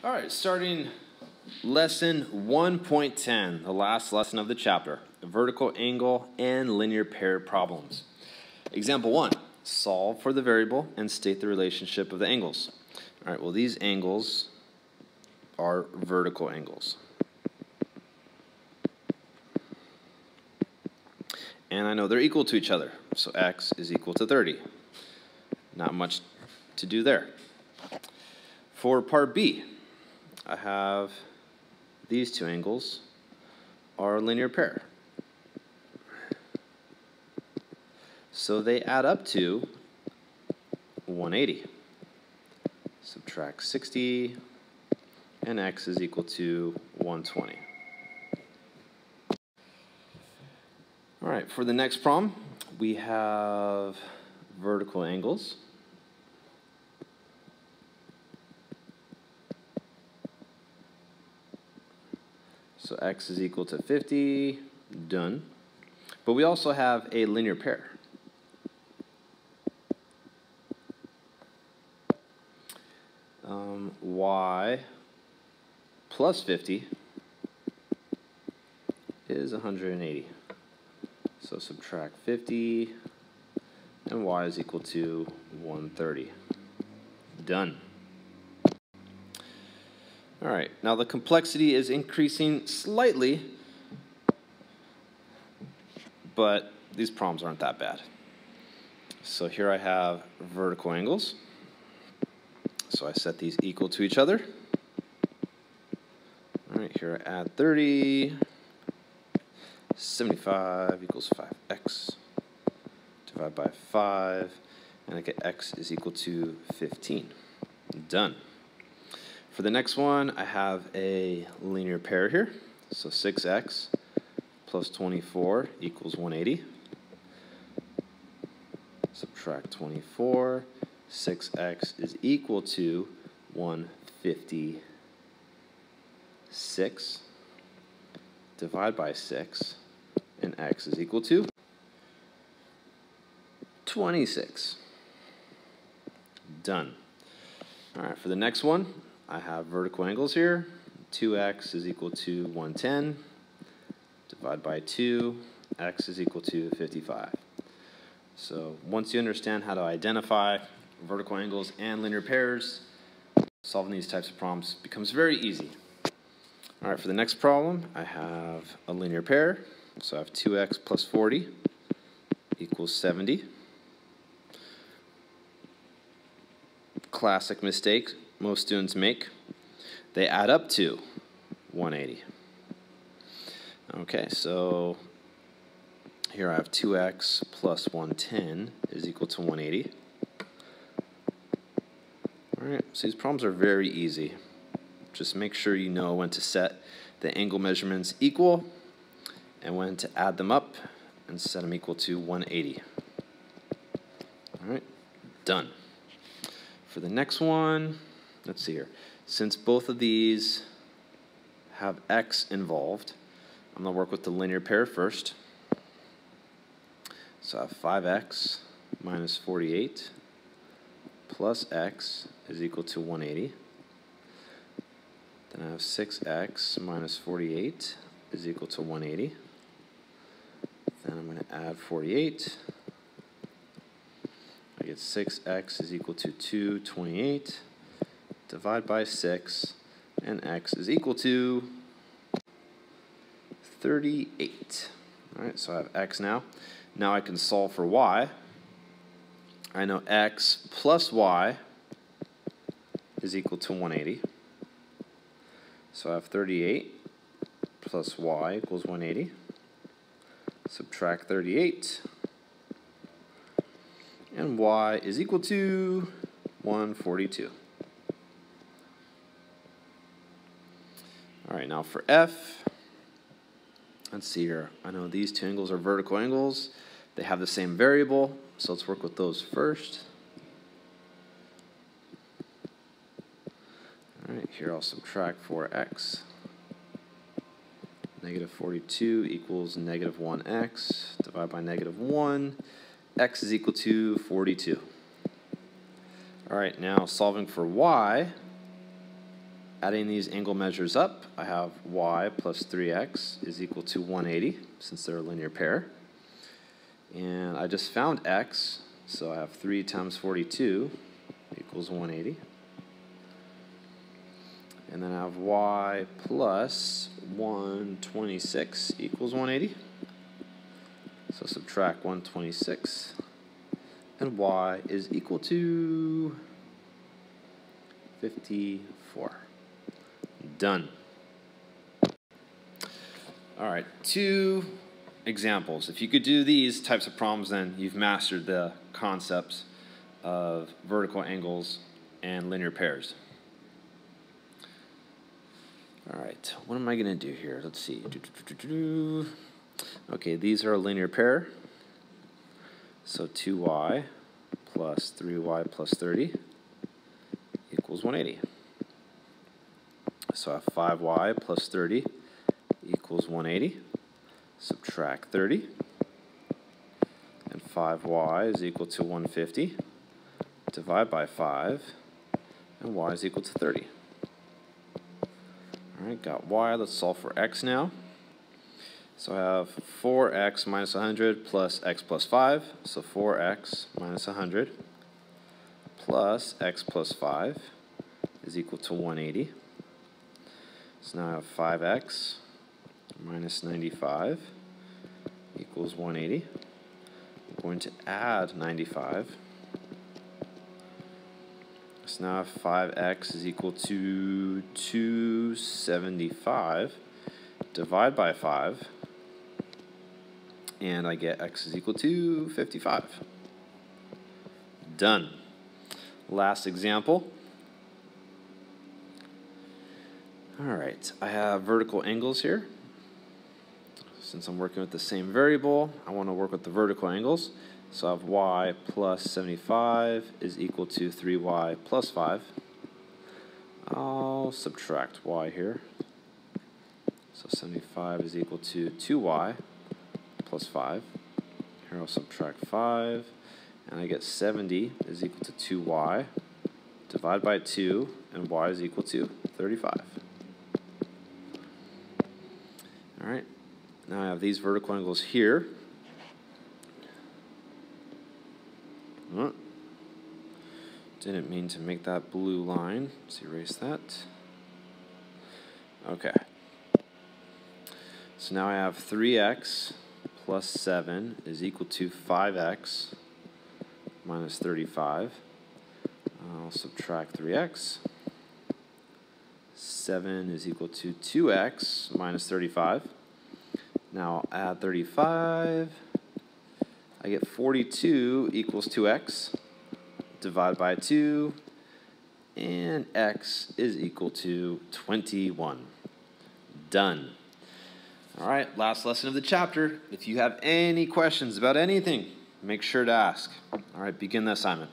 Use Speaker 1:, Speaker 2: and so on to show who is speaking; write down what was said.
Speaker 1: All right, starting lesson 1.10, the last lesson of the chapter, vertical angle and linear pair problems. Example 1, solve for the variable and state the relationship of the angles. All right, well, these angles are vertical angles. And I know they're equal to each other, so x is equal to 30. Not much to do there. For part B, I have these two angles are a linear pair. So they add up to 180. Subtract 60, and x is equal to 120. All right, for the next problem, we have vertical angles. So x is equal to 50, done. But we also have a linear pair. Y plus 50 is 180. So subtract 50, and y is equal to 130. Done. All right, now the complexity is increasing slightly, but these problems aren't that bad. So here I have vertical angles. So I set these equal to each other. All right, here I add 30. 75 equals 5x. Divide by 5, and I get x is equal to 15. Done. For the next one, I have a linear pair here. So 6x plus 24 equals 180. Subtract 24. 6x is equal to 156. Divide by 6, and x is equal to 26. Done. All right, for the next one, I have vertical angles here. 2x is equal to 110. Divide by 2, x is equal to 55. So once you understand how to identify vertical angles and linear pairs, solving these types of problems becomes very easy. All right, for the next problem, I have a linear pair. So I have 2x plus 40 equals 70. Classic mistake most students make. They add up to 180. Okay, so here I have 2x plus 110 is equal to 180. All right, so these problems are very easy. Just make sure you know when to set the angle measurements equal and when to add them up and set them equal to 180. All right, done. For the next one, let's see here. Since both of these have x involved, I'm going to work with the linear pair first. So I have 5x minus 48 plus x is equal to 180. Then I have 6x minus 48 is equal to 180. Then I'm going to add 48. I get 6x is equal to 228. Divide by 6, and x is equal to 38. All right, so I have x now. Now I can solve for y. I know x plus y is equal to 180. So I have 38 plus y equals 180. Subtract 38. And y is equal to 142. All right, now for f, let's see here. I know these two angles are vertical angles. They have the same variable, so let's work with those first. All right, here I'll subtract 4x. Negative 42 equals negative 1x. Divide by negative 1. X is equal to 42. All right, now solving for y, Adding these angle measures up, I have y plus 3x is equal to 180, since they're a linear pair. And I just found x, so I have 3 times 42 equals 180. And then I have y plus 126 equals 180. So subtract 126, and y is equal to 54. Done. All right, 2 examples. If you could do these types of problems, then you've mastered the concepts of vertical angles and linear pairs. All right, what am I going to do here? Let's see. Okay, these are a linear pair. So 2y plus 3y plus 30 equals 180. So I have 5y plus 30 equals 180. Subtract 30. And 5y is equal to 150. Divide by 5. And y is equal to 30. All right, got y. Let's solve for x now. So I have 4x minus 100 plus x plus 5. So 4x minus 100 plus x plus 5 is equal to 180. So now I have 5x minus 95 equals 180. I'm going to add 95. So now I have 5x is equal to 275. Divide by 5. And I get x is equal to 55. Done. Last example. All right, I have vertical angles here. Since I'm working with the same variable, I want to work with the vertical angles. So I have y plus 75 is equal to 3y plus 5. I'll subtract y here. So 75 is equal to 2y plus 5. Here I'll subtract 5, and I get 70 is equal to 2y. Divide by 2, and y is equal to 35. All right, now I have these vertical angles here. Didn't mean to make that blue line. Let's erase that. Okay. So now I have 3x plus 7 is equal to 5x minus 35. I'll subtract 3x. 7 is equal to 2x minus 35. Now I'll add 35. I get 42 equals 2x. Divide by 2. And x is equal to 21. Done. All right, last lesson of the chapter. If you have any questions about anything, make sure to ask. All right, begin the assignment.